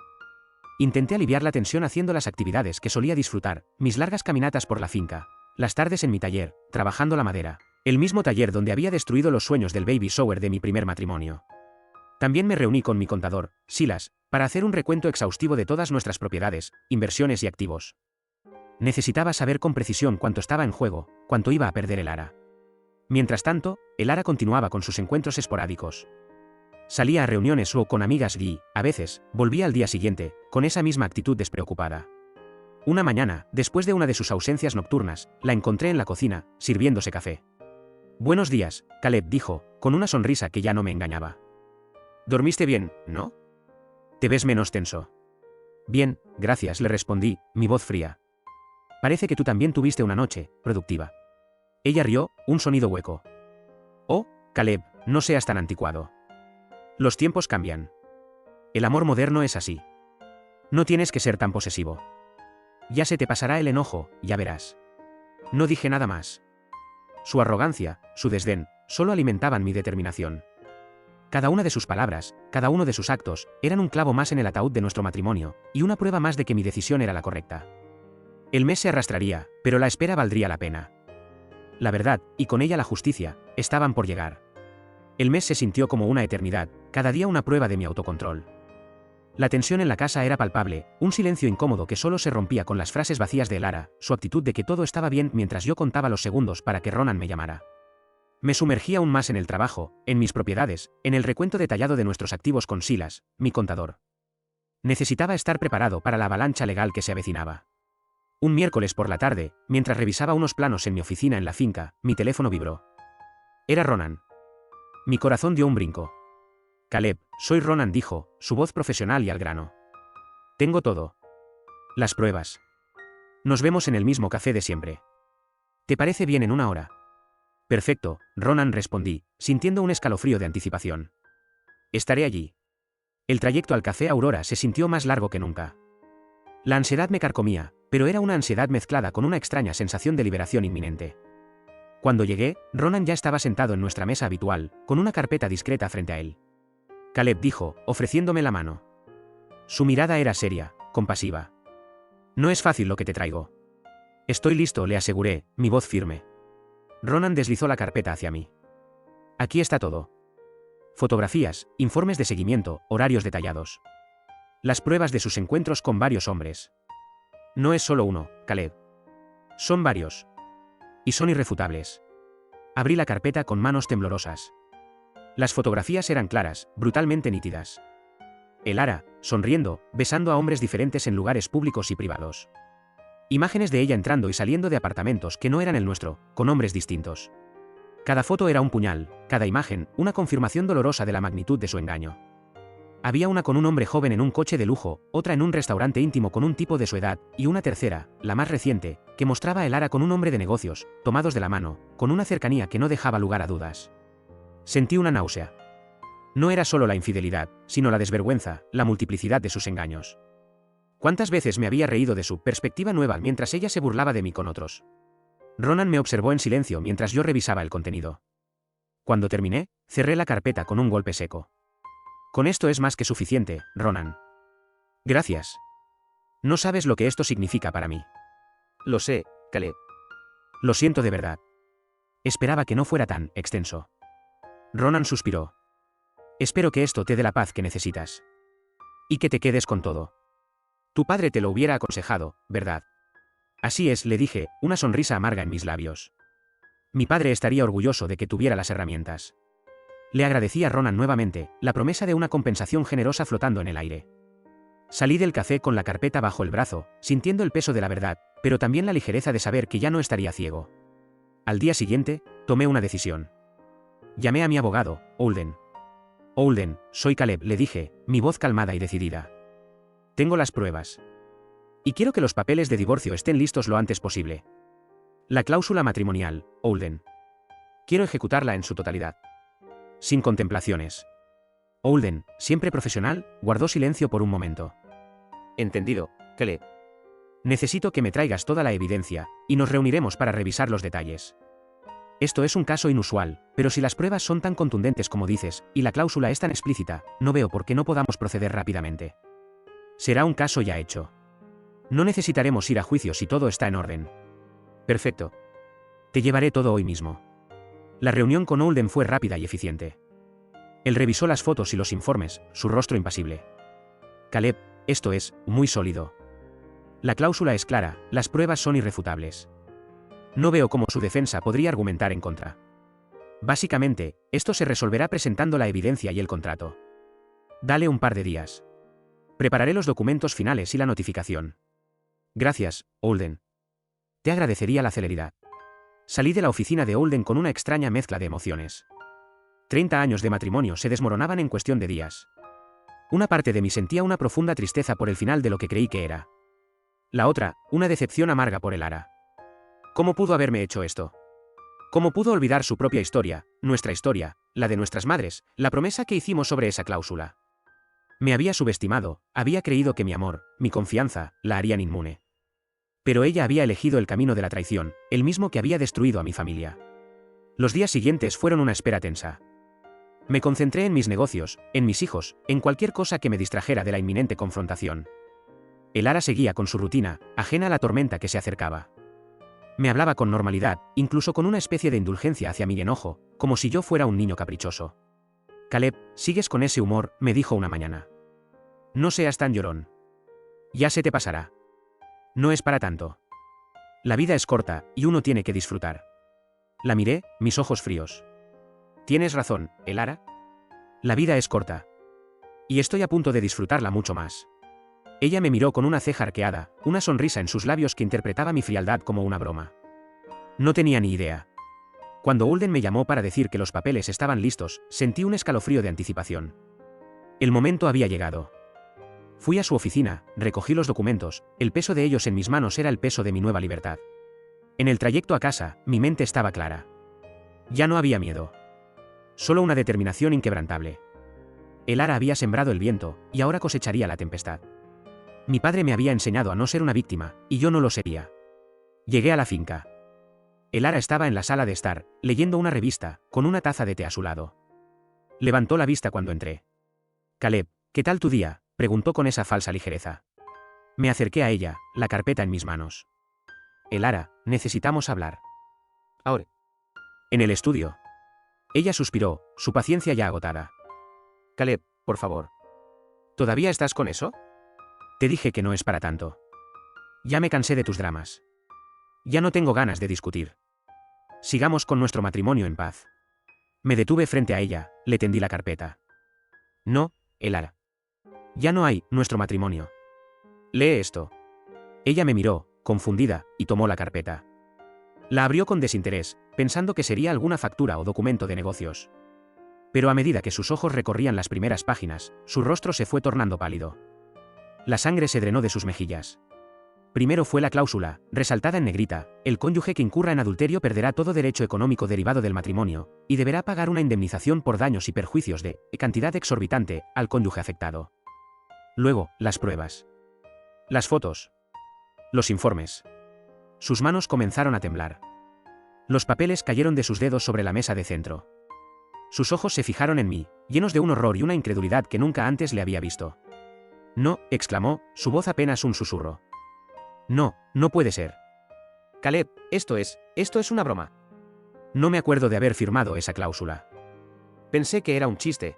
Intenté aliviar la tensión haciendo las actividades que solía disfrutar, mis largas caminatas por la finca, las tardes en mi taller, trabajando la madera, el mismo taller donde había destruido los sueños del baby shower de mi primer matrimonio. También me reuní con mi contador, Silas, para hacer un recuento exhaustivo de todas nuestras propiedades, inversiones y activos. Necesitaba saber con precisión cuánto estaba en juego, cuánto iba a perder Elara. Mientras tanto, Elara continuaba con sus encuentros esporádicos. Salía a reuniones o con amigas y, a veces, volvía al día siguiente, con esa misma actitud despreocupada. Una mañana, después de una de sus ausencias nocturnas, la encontré en la cocina, sirviéndose café. Buenos días, Caleb, dijo, con una sonrisa que ya no me engañaba. ¿Dormiste bien, no? Te ves menos tenso. Bien, gracias, le respondí, mi voz fría. Parece que tú también tuviste una noche productiva. Ella rió, un sonido hueco. Oh, Caleb, no seas tan anticuado. Los tiempos cambian. El amor moderno es así. No tienes que ser tan posesivo. Ya se te pasará el enojo, ya verás. No dije nada más. Su arrogancia, su desdén, solo alimentaban mi determinación. Cada una de sus palabras, cada uno de sus actos, eran un clavo más en el ataúd de nuestro matrimonio, y una prueba más de que mi decisión era la correcta. El mes se arrastraría, pero la espera valdría la pena. La verdad, y con ella la justicia, estaban por llegar. El mes se sintió como una eternidad, cada día una prueba de mi autocontrol. La tensión en la casa era palpable, un silencio incómodo que solo se rompía con las frases vacías de Elara, su actitud de que todo estaba bien mientras yo contaba los segundos para que Ronan me llamara. Me sumergía aún más en el trabajo, en mis propiedades, en el recuento detallado de nuestros activos con Silas, mi contador. Necesitaba estar preparado para la avalancha legal que se avecinaba. Un miércoles por la tarde, mientras revisaba unos planos en mi oficina en la finca, mi teléfono vibró. Era Ronan. Mi corazón dio un brinco. Caleb, soy Ronan, dijo, su voz profesional y al grano. Tengo todo. Las pruebas. Nos vemos en el mismo café de siempre. ¿Te parece bien en una hora? Perfecto, Ronan, respondí, sintiendo un escalofrío de anticipación. Estaré allí. El trayecto al café Aurora se sintió más largo que nunca. La ansiedad me carcomía, pero era una ansiedad mezclada con una extraña sensación de liberación inminente. Cuando llegué, Ronan ya estaba sentado en nuestra mesa habitual, con una carpeta discreta frente a él. Caleb, dijo, ofreciéndome la mano. Su mirada era seria, compasiva. No es fácil lo que te traigo. Estoy listo, le aseguré, mi voz firme. Ronan deslizó la carpeta hacia mí. Aquí está todo. Fotografías, informes de seguimiento, horarios detallados. Las pruebas de sus encuentros con varios hombres. No es solo uno, Caleb. Son varios. Y son irrefutables. Abrí la carpeta con manos temblorosas. Las fotografías eran claras, brutalmente nítidas. Elara, sonriendo, besando a hombres diferentes en lugares públicos y privados. Imágenes de ella entrando y saliendo de apartamentos que no eran el nuestro, con hombres distintos. Cada foto era un puñal, cada imagen, una confirmación dolorosa de la magnitud de su engaño. Había una con un hombre joven en un coche de lujo, otra en un restaurante íntimo con un tipo de su edad, y una tercera, la más reciente, que mostraba a Elara con un hombre de negocios, tomados de la mano, con una cercanía que no dejaba lugar a dudas. Sentí una náusea. No era solo la infidelidad, sino la desvergüenza, la multiplicidad de sus engaños. ¿Cuántas veces me había reído de su perspectiva nueva mientras ella se burlaba de mí con otros? Ronan me observó en silencio mientras yo revisaba el contenido. Cuando terminé, cerré la carpeta con un golpe seco. Con esto es más que suficiente, Ronan. Gracias. No sabes lo que esto significa para mí. Lo sé, Caleb. Lo siento de verdad. Esperaba que no fuera tan extenso. Ronan suspiró. Espero que esto te dé la paz que necesitas. Y que te quedes con todo. Tu padre te lo hubiera aconsejado, ¿verdad? Así es, le dije, una sonrisa amarga en mis labios. Mi padre estaría orgulloso de que tuviera las herramientas. Le agradecí a Ronan nuevamente, la promesa de una compensación generosa flotando en el aire. Salí del café con la carpeta bajo el brazo, sintiendo el peso de la verdad, pero también la ligereza de saber que ya no estaría ciego. Al día siguiente, tomé una decisión. Llamé a mi abogado, Holden. Holden, soy Caleb, le dije, mi voz calmada y decidida. Tengo las pruebas. Y quiero que los papeles de divorcio estén listos lo antes posible. La cláusula matrimonial, Holden. Quiero ejecutarla en su totalidad. Sin contemplaciones. Holden, siempre profesional, guardó silencio por un momento. Entendido, Caleb. Necesito que me traigas toda la evidencia, y nos reuniremos para revisar los detalles. Esto es un caso inusual, pero si las pruebas son tan contundentes como dices, y la cláusula es tan explícita, no veo por qué no podamos proceder rápidamente. Será un caso ya hecho. No necesitaremos ir a juicio si todo está en orden. Perfecto. Te llevaré todo hoy mismo. La reunión con Holden fue rápida y eficiente. Él revisó las fotos y los informes, su rostro impasible. Caleb, esto es muy sólido. La cláusula es clara, las pruebas son irrefutables. No veo cómo su defensa podría argumentar en contra. Básicamente, esto se resolverá presentando la evidencia y el contrato. Dale un par de días. Prepararé los documentos finales y la notificación. Gracias, Holden. Te agradecería la celeridad. Salí de la oficina de Holden con una extraña mezcla de emociones. 30 años de matrimonio se desmoronaban en cuestión de días. Una parte de mí sentía una profunda tristeza por el final de lo que creí que era. La otra, una decepción amarga por Elara. ¿Cómo pudo haberme hecho esto? ¿Cómo pudo olvidar su propia historia, nuestra historia, la de nuestras madres, la promesa que hicimos sobre esa cláusula? Me había subestimado, había creído que mi amor, mi confianza, la harían inmune. Pero ella había elegido el camino de la traición, el mismo que había destruido a mi familia. Los días siguientes fueron una espera tensa. Me concentré en mis negocios, en mis hijos, en cualquier cosa que me distrajera de la inminente confrontación. Elara seguía con su rutina, ajena a la tormenta que se acercaba. Me hablaba con normalidad, incluso con una especie de indulgencia hacia mi enojo, como si yo fuera un niño caprichoso. Caleb, sigues con ese humor, me dijo una mañana. No seas tan llorón. Ya se te pasará. No es para tanto. La vida es corta, y uno tiene que disfrutar. La miré, mis ojos fríos. Tienes razón, Elara. La vida es corta. Y estoy a punto de disfrutarla mucho más. Ella me miró con una ceja arqueada, una sonrisa en sus labios que interpretaba mi frialdad como una broma. No tenía ni idea. Cuando Ulden me llamó para decir que los papeles estaban listos, sentí un escalofrío de anticipación. El momento había llegado. Fui a su oficina, recogí los documentos, el peso de ellos en mis manos era el peso de mi nueva libertad. En el trayecto a casa, mi mente estaba clara. Ya no había miedo. Solo una determinación inquebrantable. Elara había sembrado el viento, y ahora cosecharía la tempestad. Mi padre me había enseñado a no ser una víctima, y yo no lo sería. Llegué a la finca. Elara estaba en la sala de estar, leyendo una revista, con una taza de té a su lado. Levantó la vista cuando entré. Caleb, ¿qué tal tu día?, preguntó con esa falsa ligereza. Me acerqué a ella, la carpeta en mis manos. Elara, necesitamos hablar. Ahora. En el estudio. Ella suspiró, su paciencia ya agotada. Caleb, por favor. ¿Todavía estás con eso? Te dije que no es para tanto. Ya me cansé de tus dramas. Ya no tengo ganas de discutir. Sigamos con nuestro matrimonio en paz. Me detuve frente a ella, le tendí la carpeta. No, Elara. Ya no hay nuestro matrimonio. Lee esto. Ella me miró, confundida, y tomó la carpeta. La abrió con desinterés, pensando que sería alguna factura o documento de negocios. Pero a medida que sus ojos recorrían las primeras páginas, su rostro se fue tornando pálido. La sangre se drenó de sus mejillas. Primero fue la cláusula, resaltada en negrita: el cónyuge que incurra en adulterio perderá todo derecho económico derivado del matrimonio, y deberá pagar una indemnización por daños y perjuicios de cantidad exorbitante al cónyuge afectado. Luego, las pruebas. Las fotos. Los informes. Sus manos comenzaron a temblar. Los papeles cayeron de sus dedos sobre la mesa de centro. Sus ojos se fijaron en mí, llenos de un horror y una incredulidad que nunca antes le había visto. No, exclamó, su voz apenas un susurro. No, no puede ser. Caleb, esto es una broma. No me acuerdo de haber firmado esa cláusula. Pensé que era un chiste.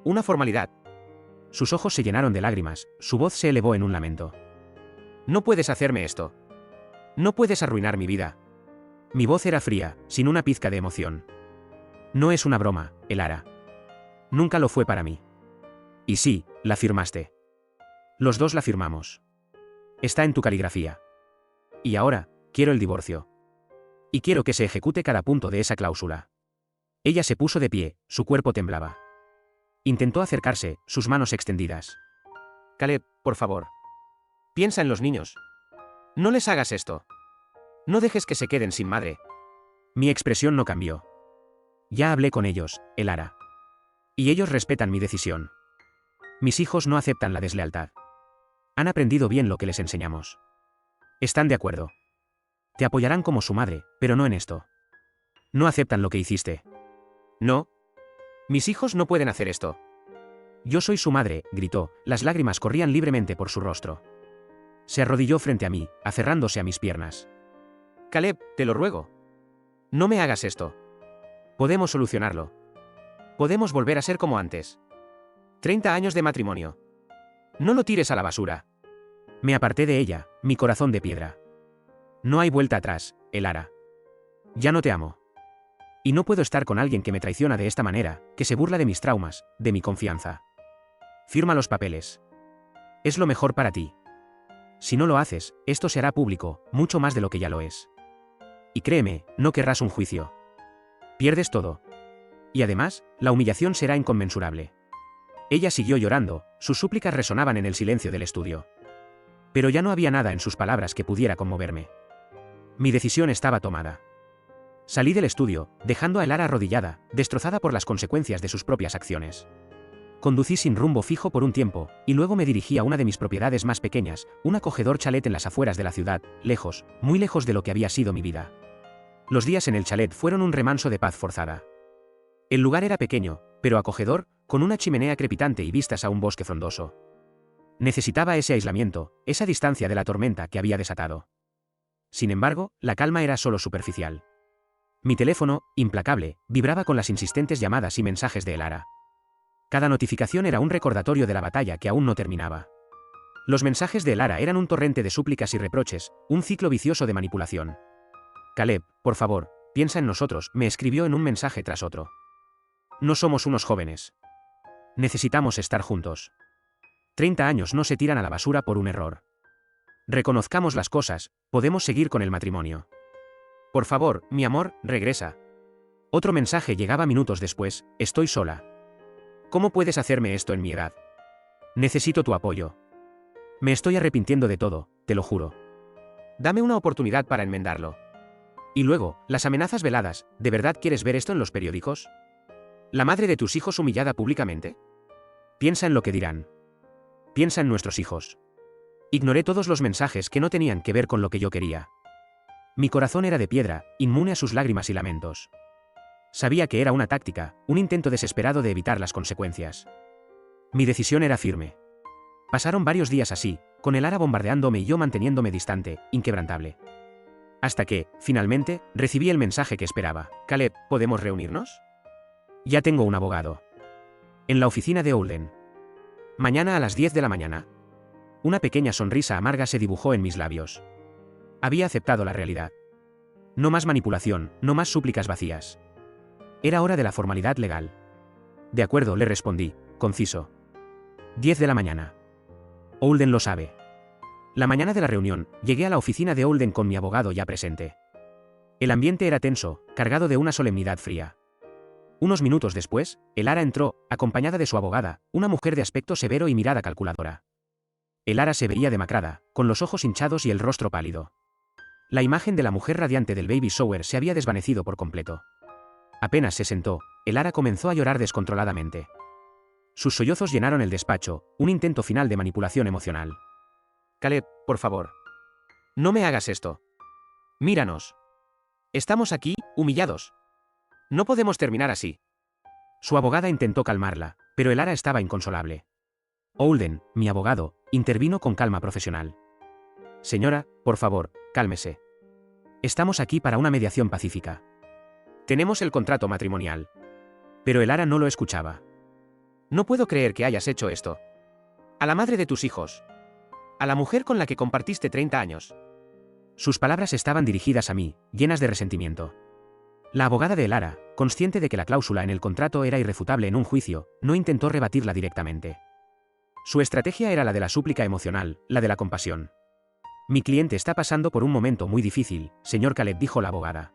Una formalidad. Sus ojos se llenaron de lágrimas, su voz se elevó en un lamento. No puedes hacerme esto. No puedes arruinar mi vida. Mi voz era fría, sin una pizca de emoción. No es una broma, Elara. Nunca lo fue para mí. Y sí, la firmaste. Los dos la firmamos. Está en tu caligrafía. Y ahora, quiero el divorcio. Y quiero que se ejecute cada punto de esa cláusula. Ella se puso de pie, su cuerpo temblaba. Intentó acercarse, sus manos extendidas. Caleb, por favor. Piensa en los niños. No les hagas esto. No dejes que se queden sin madre. Mi expresión no cambió. Ya hablé con ellos, Elara. Y ellos respetan mi decisión. Mis hijos no aceptan la deslealtad. Han aprendido bien lo que les enseñamos. Están de acuerdo. Te apoyarán como su madre, pero no en esto. No aceptan lo que hiciste. No. Mis hijos no pueden hacer esto. Yo soy su madre, gritó, las lágrimas corrían libremente por su rostro. Se arrodilló frente a mí, aferrándose a mis piernas. Caleb, te lo ruego. No me hagas esto. Podemos solucionarlo. Podemos volver a ser como antes. 30 años de matrimonio. No lo tires a la basura. Me aparté de ella, mi corazón de piedra. No hay vuelta atrás, Elara. Ya no te amo. Y no puedo estar con alguien que me traiciona de esta manera, que se burla de mis traumas, de mi confianza. Firma los papeles. Es lo mejor para ti. Si no lo haces, esto se hará público, mucho más de lo que ya lo es. Y créeme, no querrás un juicio. Pierdes todo. Y además, la humillación será inconmensurable. Ella siguió llorando, sus súplicas resonaban en el silencio del estudio. Pero ya no había nada en sus palabras que pudiera conmoverme. Mi decisión estaba tomada. Salí del estudio, dejando a Elara arrodillada, destrozada por las consecuencias de sus propias acciones. Conducí sin rumbo fijo por un tiempo, y luego me dirigí a una de mis propiedades más pequeñas, un acogedor chalet en las afueras de la ciudad, lejos, muy lejos de lo que había sido mi vida. Los días en el chalet fueron un remanso de paz forzada. El lugar era pequeño, pero acogedor, con una chimenea crepitante y vistas a un bosque frondoso. Necesitaba ese aislamiento, esa distancia de la tormenta que había desatado. Sin embargo, la calma era solo superficial. Mi teléfono, implacable, vibraba con las insistentes llamadas y mensajes de Elara. Cada notificación era un recordatorio de la batalla que aún no terminaba. Los mensajes de Elara eran un torrente de súplicas y reproches, un ciclo vicioso de manipulación. Caleb, por favor, piensa en nosotros, me escribió en un mensaje tras otro. No somos unos jóvenes. Necesitamos estar juntos. 30 años no se tiran a la basura por un error. Reconozcamos las cosas, podemos seguir con el matrimonio. Por favor, mi amor, regresa. Otro mensaje llegaba minutos después, estoy sola. ¿Cómo puedes hacerme esto en mi edad? Necesito tu apoyo. Me estoy arrepintiendo de todo, te lo juro. Dame una oportunidad para enmendarlo. Y luego, las amenazas veladas, ¿de verdad quieres ver esto en los periódicos? ¿La madre de tus hijos humillada públicamente? Piensa en lo que dirán. Piensa en nuestros hijos. Ignoré todos los mensajes que no tenían que ver con lo que yo quería. Mi corazón era de piedra, inmune a sus lágrimas y lamentos. Sabía que era una táctica, un intento desesperado de evitar las consecuencias. Mi decisión era firme. Pasaron varios días así, con Elara bombardeándome y yo manteniéndome distante, inquebrantable. Hasta que, finalmente, recibí el mensaje que esperaba. Caleb, ¿podemos reunirnos? Ya tengo un abogado. En la oficina de Holden. Mañana a las 10 de la mañana. Una pequeña sonrisa amarga se dibujó en mis labios. Había aceptado la realidad. No más manipulación, no más súplicas vacías. Era hora de la formalidad legal. De acuerdo, le respondí, conciso. 10 de la mañana. Holden lo sabe. La mañana de la reunión, llegué a la oficina de Holden con mi abogado ya presente. El ambiente era tenso, cargado de una solemnidad fría. Unos minutos después, Elara entró, acompañada de su abogada, una mujer de aspecto severo y mirada calculadora. Elara se veía demacrada, con los ojos hinchados y el rostro pálido. La imagen de la mujer radiante del baby shower se había desvanecido por completo. Apenas se sentó, Elara comenzó a llorar descontroladamente. Sus sollozos llenaron el despacho, un intento final de manipulación emocional. Caleb, por favor. No me hagas esto. Míranos. Estamos aquí, humillados. No podemos terminar así. Su abogada intentó calmarla, pero Elara estaba inconsolable. Holden, mi abogado, intervino con calma profesional. Señora, por favor, cálmese. Estamos aquí para una mediación pacífica. Tenemos el contrato matrimonial. Pero Elara no lo escuchaba. No puedo creer que hayas hecho esto. A la madre de tus hijos. A la mujer con la que compartiste 30 años. Sus palabras estaban dirigidas a mí, llenas de resentimiento. La abogada de Elara, consciente de que la cláusula en el contrato era irrefutable en un juicio, no intentó rebatirla directamente. Su estrategia era la de la súplica emocional, la de la compasión. Mi cliente está pasando por un momento muy difícil, señor Caleb, dijo la abogada.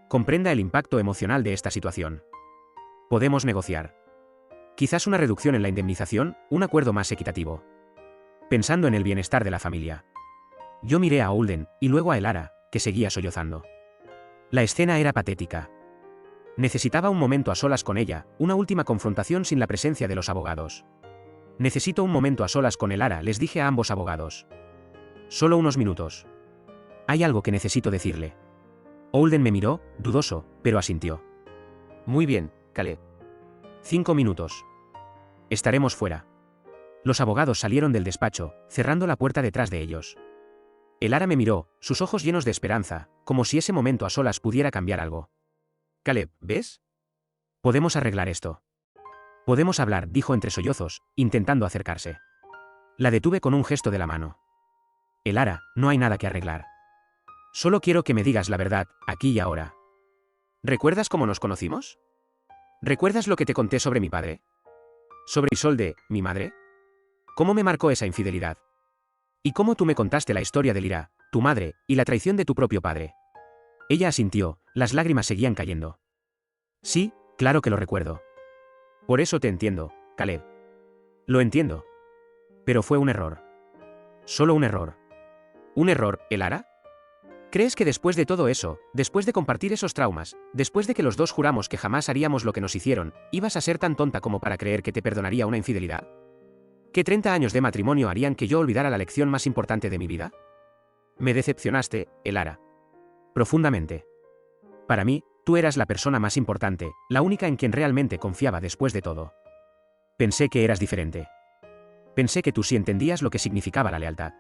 Comprenda el impacto emocional de esta situación. Podemos negociar. Quizás una reducción en la indemnización, un acuerdo más equitativo. Pensando en el bienestar de la familia. Yo miré a Holden, y luego a Elara, que seguía sollozando. La escena era patética. Necesitaba un momento a solas con ella, una última confrontación sin la presencia de los abogados. Necesito un momento a solas con Elara, les dije a ambos abogados. Solo unos minutos. Hay algo que necesito decirle. Holden me miró, dudoso, pero asintió. Muy bien, Caleb. 5 minutos. Estaremos fuera. Los abogados salieron del despacho, cerrando la puerta detrás de ellos. Elara me miró, sus ojos llenos de esperanza, como si ese momento a solas pudiera cambiar algo. Caleb, ¿ves? Podemos arreglar esto. Podemos hablar, dijo entre sollozos, intentando acercarse. La detuve con un gesto de la mano. Elara, no hay nada que arreglar. Solo quiero que me digas la verdad, aquí y ahora. ¿Recuerdas cómo nos conocimos? ¿Recuerdas lo que te conté sobre mi padre? ¿Sobre Isolde, mi madre? ¿Cómo me marcó esa infidelidad? ¿Y cómo tú me contaste la historia de Lira, tu madre, y la traición de tu propio padre? Ella asintió, las lágrimas seguían cayendo. Sí, claro que lo recuerdo. Por eso te entiendo, Caleb. Lo entiendo. Pero fue un error. Solo un error. ¿Un error, Elara? ¿Crees que después de todo eso, después de compartir esos traumas, después de que los dos juramos que jamás haríamos lo que nos hicieron, ibas a ser tan tonta como para creer que te perdonaría una infidelidad? ¿Que 30 años de matrimonio harían que yo olvidara la lección más importante de mi vida? Me decepcionaste, Elara. Profundamente. Para mí, tú eras la persona más importante, la única en quien realmente confiaba después de todo. Pensé que eras diferente. Pensé que tú sí entendías lo que significaba la lealtad.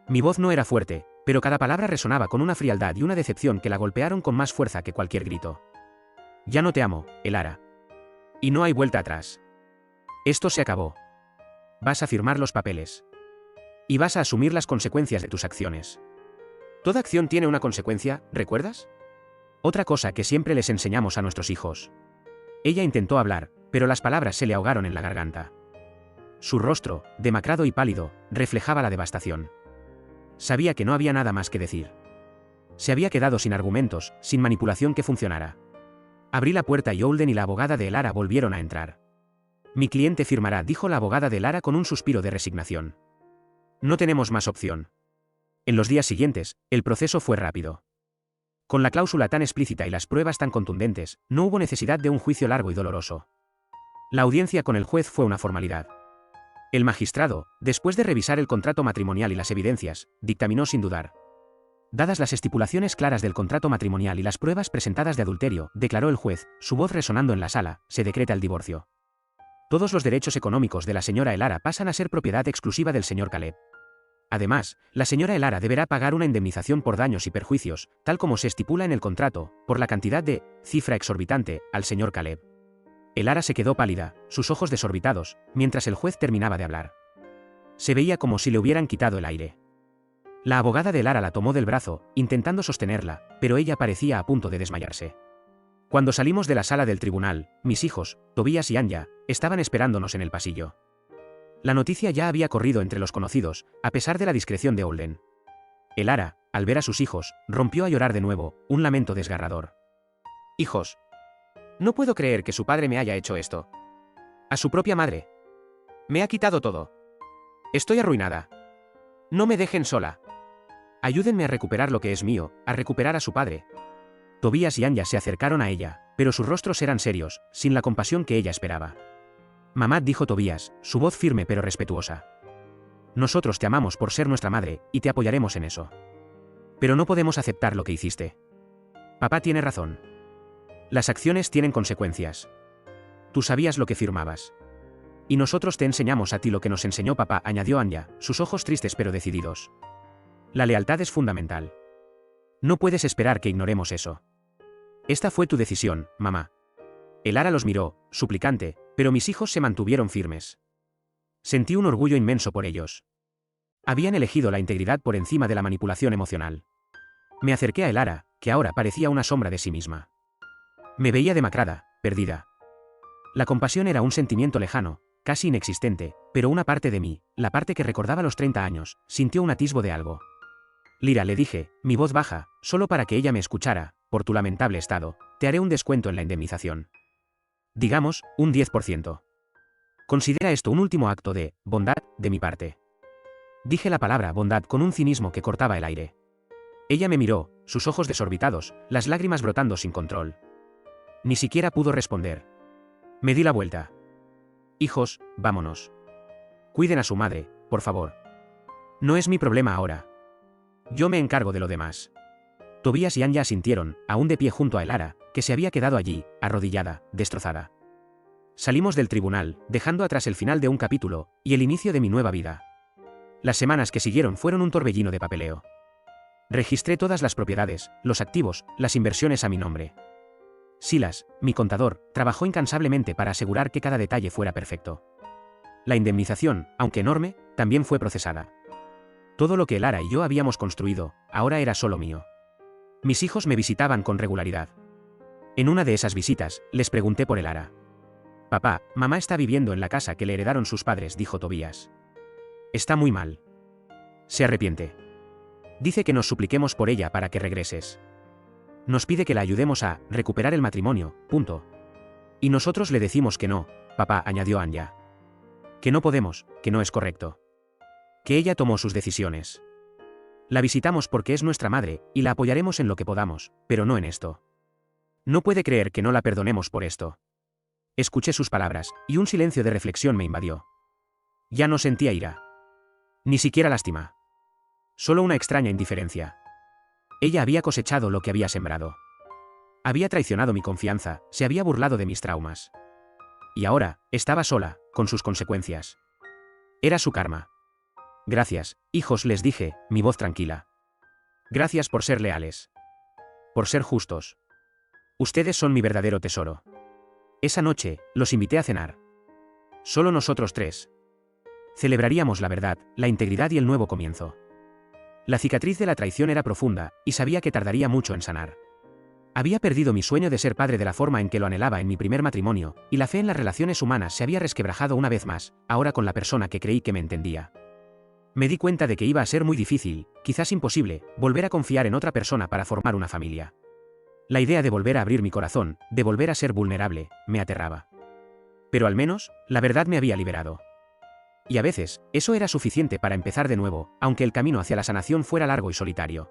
Mi voz no era fuerte, pero cada palabra resonaba con una frialdad y una decepción que la golpearon con más fuerza que cualquier grito. Ya no te amo, Elara. Y no hay vuelta atrás. Esto se acabó. Vas a firmar los papeles. Y vas a asumir las consecuencias de tus acciones. Toda acción tiene una consecuencia, ¿recuerdas? Otra cosa que siempre les enseñamos a nuestros hijos. Ella intentó hablar, pero las palabras se le ahogaron en la garganta. Su rostro, demacrado y pálido, reflejaba la devastación. Sabía que no había nada más que decir. Se había quedado sin argumentos, sin manipulación que funcionara. Abrí la puerta y Holden y la abogada de Elara volvieron a entrar. Mi cliente firmará, dijo la abogada de Elara con un suspiro de resignación. No tenemos más opción. En los días siguientes, el proceso fue rápido. Con la cláusula tan explícita y las pruebas tan contundentes, no hubo necesidad de un juicio largo y doloroso. La audiencia con el juez fue una formalidad. El magistrado, después de revisar el contrato matrimonial y las evidencias, dictaminó sin dudar. Dadas las estipulaciones claras del contrato matrimonial y las pruebas presentadas de adulterio, declaró el juez, su voz resonando en la sala, se decreta el divorcio. Todos los derechos económicos de la señora Elara pasan a ser propiedad exclusiva del señor Caleb. Además, la señora Elara deberá pagar una indemnización por daños y perjuicios, tal como se estipula en el contrato, por la cantidad de cifra exorbitante, al señor Caleb. Elara se quedó pálida, sus ojos desorbitados, mientras el juez terminaba de hablar. Se veía como si le hubieran quitado el aire. La abogada de Elara la tomó del brazo, intentando sostenerla, pero ella parecía a punto de desmayarse. Cuando salimos de la sala del tribunal, mis hijos, Tobías y Anya, estaban esperándonos en el pasillo. La noticia ya había corrido entre los conocidos, a pesar de la discreción de Holden. Elara, al ver a sus hijos, rompió a llorar de nuevo, un lamento desgarrador. Hijos. No puedo creer que su padre me haya hecho esto. A su propia madre. Me ha quitado todo. Estoy arruinada. No me dejen sola. Ayúdenme a recuperar lo que es mío, a recuperar a su padre. Tobías y Anya se acercaron a ella, pero sus rostros eran serios, sin la compasión que ella esperaba. Mamá, dijo Tobías, su voz firme pero respetuosa. Nosotros te amamos por ser nuestra madre, y te apoyaremos en eso. Pero no podemos aceptar lo que hiciste. Papá tiene razón. Las acciones tienen consecuencias. Tú sabías lo que firmabas. Y nosotros te enseñamos a ti lo que nos enseñó papá, añadió Anya, sus ojos tristes pero decididos. La lealtad es fundamental. No puedes esperar que ignoremos eso. Esta fue tu decisión, mamá. Elara los miró, suplicante, pero mis hijos se mantuvieron firmes. Sentí un orgullo inmenso por ellos. Habían elegido la integridad por encima de la manipulación emocional. Me acerqué a Elara, que ahora parecía una sombra de sí misma. Me veía demacrada, perdida. La compasión era un sentimiento lejano, casi inexistente, pero una parte de mí, la parte que recordaba los 30 años, sintió un atisbo de algo. Lyra, le dije, mi voz baja, solo para que ella me escuchara, por tu lamentable estado, te haré un descuento en la indemnización. Digamos, un 10%. Considera esto un último acto de bondad de mi parte. Dije la palabra bondad con un cinismo que cortaba el aire. Ella me miró, sus ojos desorbitados, las lágrimas brotando sin control. Ni siquiera pudo responder. Me di la vuelta. Hijos, vámonos. Cuiden a su madre, por favor. No es mi problema ahora. Yo me encargo de lo demás. Tobías y Anya asintieron, aún de pie junto a Elara, que se había quedado allí, arrodillada, destrozada. Salimos del tribunal, dejando atrás el final de un capítulo, y el inicio de mi nueva vida. Las semanas que siguieron fueron un torbellino de papeleo. Registré todas las propiedades, los activos, las inversiones a mi nombre. Silas, mi contador, trabajó incansablemente para asegurar que cada detalle fuera perfecto. La indemnización, aunque enorme, también fue procesada. Todo lo que Elara y yo habíamos construido, ahora era solo mío. Mis hijos me visitaban con regularidad. En una de esas visitas, les pregunté por Elara. Papá, mamá está viviendo en la casa que le heredaron sus padres, dijo Tobías. Está muy mal. Se arrepiente. Dice que nos supliquemos por ella para que regreses. Nos pide que la ayudemos a recuperar el matrimonio, punto. Y nosotros le decimos que no, papá, añadió Anya. Que no podemos, que no es correcto. Que ella tomó sus decisiones. La visitamos porque es nuestra madre, y la apoyaremos en lo que podamos, pero no en esto. No puede creer que no la perdonemos por esto. Escuché sus palabras, y un silencio de reflexión me invadió. Ya no sentía ira. Ni siquiera lástima. Solo una extraña indiferencia. Ella había cosechado lo que había sembrado. Había traicionado mi confianza, se había burlado de mis traumas. Y ahora, estaba sola, con sus consecuencias. Era su karma. Gracias, hijos, les dije, mi voz tranquila. Gracias por ser leales. Por ser justos. Ustedes son mi verdadero tesoro. Esa noche, los invité a cenar. Solo nosotros tres. Celebraríamos la verdad, la integridad y el nuevo comienzo. La cicatriz de la traición era profunda, y sabía que tardaría mucho en sanar. Había perdido mi sueño de ser padre de la forma en que lo anhelaba en mi primer matrimonio, y la fe en las relaciones humanas se había resquebrajado una vez más, ahora con la persona que creí que me entendía. Me di cuenta de que iba a ser muy difícil, quizás imposible, volver a confiar en otra persona para formar una familia. La idea de volver a abrir mi corazón, de volver a ser vulnerable, me aterraba. Pero al menos, la verdad me había liberado. Y a veces, eso era suficiente para empezar de nuevo, aunque el camino hacia la sanación fuera largo y solitario.